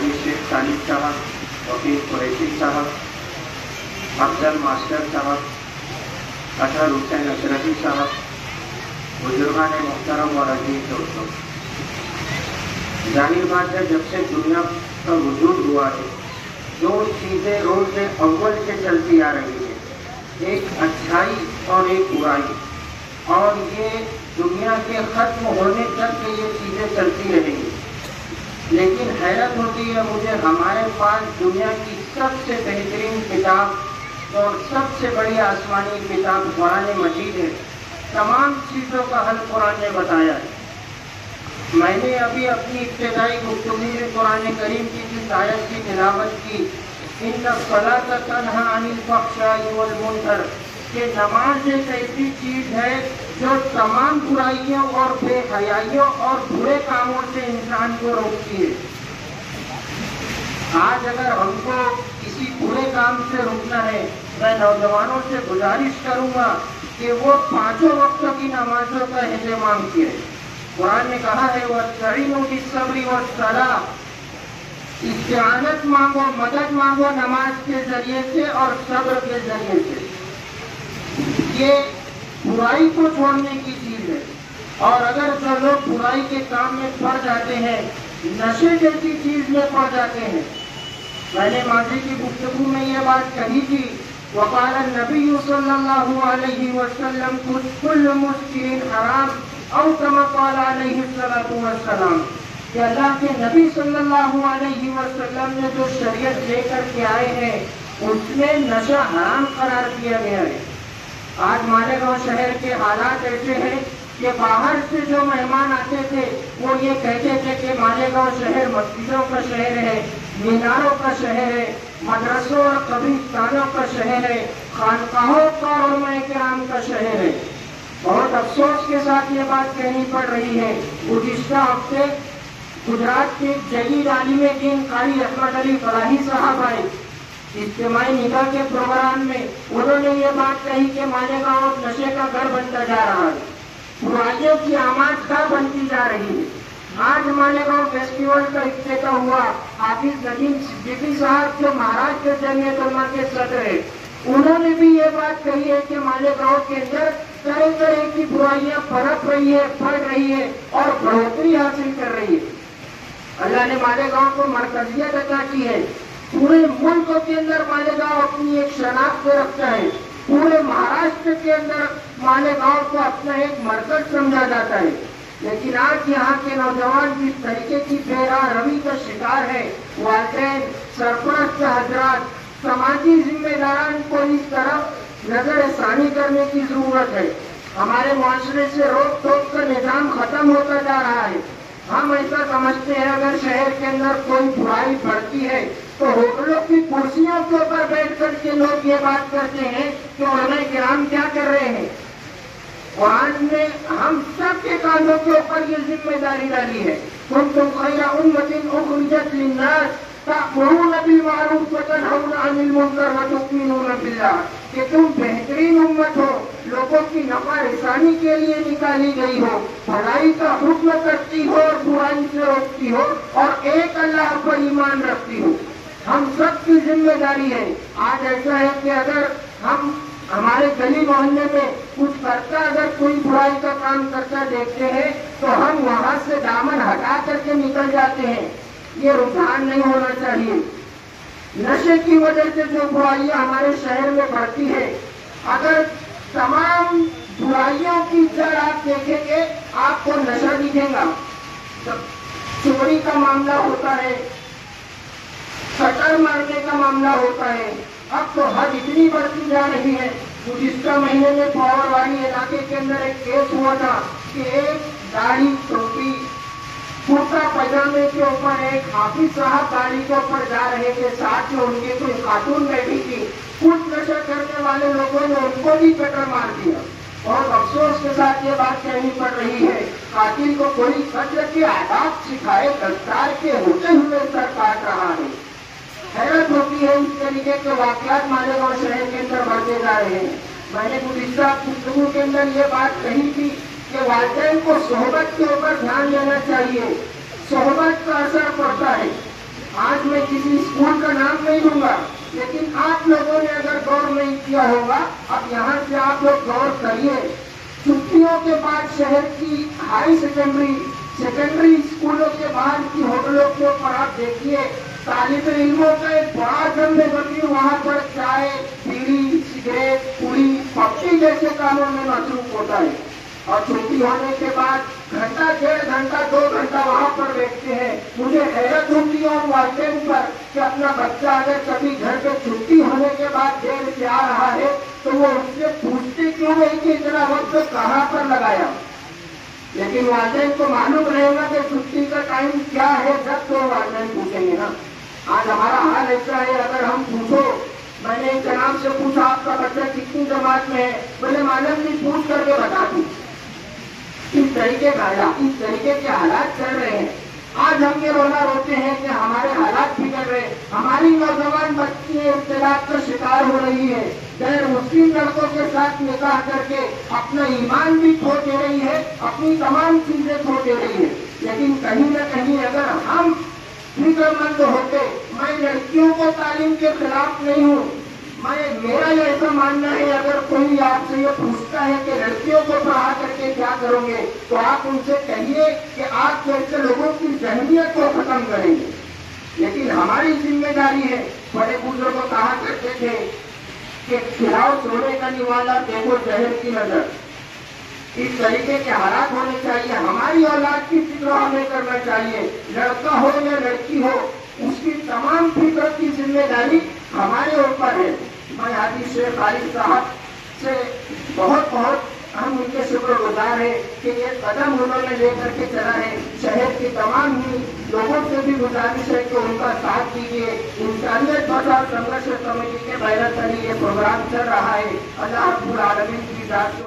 हाफिज शेख सालिक साहब, वकील कुरैशी साहब, अफजल मास्टर साहब, अशर हुसैन अशरफी साहब, बुजुर्गान मोहतरम और अजीज दोस्तों, जाहिर बात है जब से दुनिया का वजूद हुआ है दो चीज़ें रोज़ अव्वल से चलती आ रही है, एक अच्छाई और एक बुराई, और ये दुनिया के ख़त्म होने तक ये चीज़ें चलती रहेंगी। लेकिन हैरत होती है मुझे, हमारे पास दुनिया की सबसे बेहतरीन किताब और सबसे बड़ी आसमानी किताब कुरान मजीद है। तमाम चीज़ों का हल कुरान ने बताया है। मैंने अभी अपनी इब्तिदाई गुफ्तगू में कुरान करीम की जिस आयत की तिलावत की, इन्ना सलात तन्हा अनिल फहशाई वल मुनकर, कि नमाज एक ऐसी चीज़ है जो तमाम बुराइयों और बेहयाइयों और बुरे कामों से इंसान को रोकती है। आज अगर हमको किसी बुरे काम से रुकना है, मैं नौजवानों से गुजारिश करूंगा कि वो 5 वक्तों की नमाजों का एहतमाम किए। कुरान ने कहा है वस्तईनु बिस्सब्रि वस्सलाह, इस्तिआनत मांगो, मदद मांगो नमाज के जरिए से और सब्र के जरिए से। ये बुराई को छोड़ने की चीज है, और अगर जो लोग बुराई के काम में पड़ जाते हैं, नशे जैसी चीज में पड़ जाते हैं, मैंने माजी की गुफ्तगू में ये बात कही थी, वक़ाल नबी सल्लल्लाहु अलैहि वसल्लम कुल्लु मुस्किरिन हराम औ कमा क़ाल अलैहि सल्लतु वस्सलाम, कि अल्लाह के नबी सल्लल्लाहु अलैहि वसल्लम ने जो शरीयत लेकर के आए हैं उसमें नशा हराम करार किया गया है। आज मालेगांव शहर के हालात ऐसे हैं कि बाहर से जो मेहमान आते थे वो ये कहते थे कि मालेगांव शहर मस्जिदों का शहर है, मीनारों का शहर है, मदरसों और कब्रिस्तानों का शहर है, खानकाहों का और उलमाए किराम का शहर है। बहुत अफसोस के साथ ये बात कहनी पड़ रही है। गुज़िश्ता हफ्ते गुजरात के जलील आलिम दीन कारी अहमद अली फलाही साहब आए इज्तिमाई निकाह के प्रोग्राम में। उन्होंने ये बात कही कि मालेगांव नशे का घर बनता जा रहा है, बुराइयों की आमादगाह बनती जा रही है। आज मालेगांव फेस्टिवल का इफ्तिताह हुआ, हाफिज नदीम सिद्दीकी साहब जो महाराष्ट्र जमीयत उलमा के सदर है, उन्होंने भी ये बात कही है कि मालेगांव के अंदर तरह तरह की बुराइयां पनप रही है, बढ़ रही है और बढ़ोतरी हासिल कर रही है। अल्लाह ने मालेगांव को मरकजियत अता की है। पूरे मुल्क के अंदर मालेगांव अपनी एक शनाख्त रखता है। पूरे महाराष्ट्र के अंदर मालेगांव को अपना एक मरकज समझा जाता है। लेकिन आज यहाँ के नौजवान जिस तरीके की बेराह रवि का शिकार है, वालिदैन, सरपरस्त हजरात, समाजी जिम्मेदारान को इस तरफ नजर सानी करने की जरूरत है। हमारे मुआशरे से रोक टोक का निजाम खत्म होता जा रहा है। हम ऐसा समझते हैं अगर शहर के अंदर कोई बुराई बढ़ती है तो होटलों की कुर्सियों के ऊपर बैठ कर के लोग ये बात करते हैं कि उलमाए किराम क्या कर रहे हैं। कुरान ने हम सब के कानों के ऊपर ये जिम्मेदारी डाली है, कुंतुम खैरा उम्मतिन उखरिजत लिन्नास तअमुरूना बिल मारूफ व तनहौना अनिल मुनकर व तु'मिनूना बिल्लाह, कि तुम बेहतरीन उम्मत हो, लोगों की नफा रिसानी के लिए निकाली गई हो, भलाई का हुक्म करती हो और बुराई से रोकती हो और एक अल्लाह पर ईमान रखती हो। हम सब की जिम्मेदारी है। आज ऐसा है कि अगर हम हमारे गली मोहल्ले में कुछ करता, अगर कोई बुराई का काम करता देखते हैं तो हम वहां से दामन हटा करके निकल जाते हैं। ये रुझान नहीं होना चाहिए। नशे की वजह से जो बुराइयां हमारे शहर में बढ़ती है, अगर तमाम बुराइयों की जड़ आप देखेंगे आपको नशा दिखेगा। चोरी का मामला होता है, कटर मारने का मामला होता है। अब तो हद इतनी बढ़ती जा रही है। गुज़िश्ता महीने में पावरवाड़ी इलाके के अंदर एक केस हुआ था कि एक दाढ़ी टोपी कुर्ता पैजामे के ऊपर एक हाफिज साहब गाड़ी के ऊपर जा रहे थे, साथ में उनके कोई खातून बैठी थी। कुछ नशा करने वाले लोगों ने उनको भी कटर मार दिया। बहुत अफसोस के साथ ये बात कहनी पड़ रही है, कातिल को कोई कत्ल के आदाब सिखाए दस्तार के होते हुए सर काट रहा है। हैरत होती है इस तरीके के वाकयात मालेगांव शहर के अंदर बढ़ते जा रहे हैं। मैंने गुज़िश्ता गुफ्तगू के अंदर ये बात कही थी कि वालिदैन को सोहबत के ऊपर ध्यान देना चाहिए। सोहबत का असर पड़ता है। आज किसी स्कूल का नाम नहीं लूंगा, लेकिन आप लोगों ने अगर गौर नहीं किया होगा, अब यहाँ से आप लोग गौर करिए, छुट्टियों के बाद शहर की हाई सेकेंडरी स्कूलों के बाहर की होटलों के ऊपर आप देखिए, तालिब इल्मों का एक बड़ा जम्मे बनी वहाँ पर चाय, बीड़ी, सिगरेट, पूरी, पक्षी जैसे कामों में मसरूफ होता है। और छुट्टी होने के बाद घंटा, 1.5 घंटा, 2 घंटा वहाँ पर बैठते हैं। मुझे हैरत होती है और वालिदैन पर कि अपना बच्चा अगर कभी घर पे छुट्टी होने के बाद देर से आ रहा है तो वो उससे पूछते क्यों है कि इतना वक्त कहाँ पर लगाया। लेकिन वालिदैन को मालूम रहेगा कि छुट्टी का टाइम क्या है, जब तो वालिदैन पूछेंगे ना। आज हमारा हाल ऐसा है, अगर हम पूछो, मैंने एक जनाब से पूछा आपका बच्चा कितनी जमात में है, बोले मालूम नहीं, पूछ करके बता दूं। इस तरीके के हालात चल रहे हैं। आज हम ये रोना रोते हैं कि हमारे हालात बिगड़ रहे, हमारी नौजवान बच्चियां इख्तिलाफ का शिकार हो रही है, गैर मुस्लिम लड़कों के साथ निकाह करके अपना ईमान भी खो दे रही है, अपनी तमाम चीजें खो दे रही है। लेकिन कहीं न कहीं अगर हम फिक्रमंद होते, मैं लड़कियों को तालीम के खिलाफ नहीं हूँ, मेरा ये ऐसा मानना है, अगर कोई आपसे ये पूछता है कि लड़कियों को पढ़ा करके क्या करोगे, तो आप उनसे कहिए कि आप जैसे लोगों की जहनियत को खत्म करेंगे। लेकिन हमारी जिम्मेदारी है, बड़े बुजुर्ग कहा करते थे कि खिलाओ सोने का निवाला, देखो जहर की नजर। इस तरीके के हालात होने चाहिए। हमारी औलाद की फिक्र हमें करना चाहिए, लड़का हो या लड़की हो, उसकी तमाम फिक्र की जिम्मेदारी हमारे ऊपर है। मैं हाजी शेख खालिद साहब से बहुत हम उनके शुक्रगुजार है कि ये कदम उन्होंने लेकर के चला है। शहर के तमाम ही लोगों से भी गुजारिश है कि उनका साथ दीजिए। इंसानियत बचाओ संघर्ष कमेटी के बैनर तले ये प्रोग्राम चल रहा है। अल्लाह रब्बुल आलमीन की जात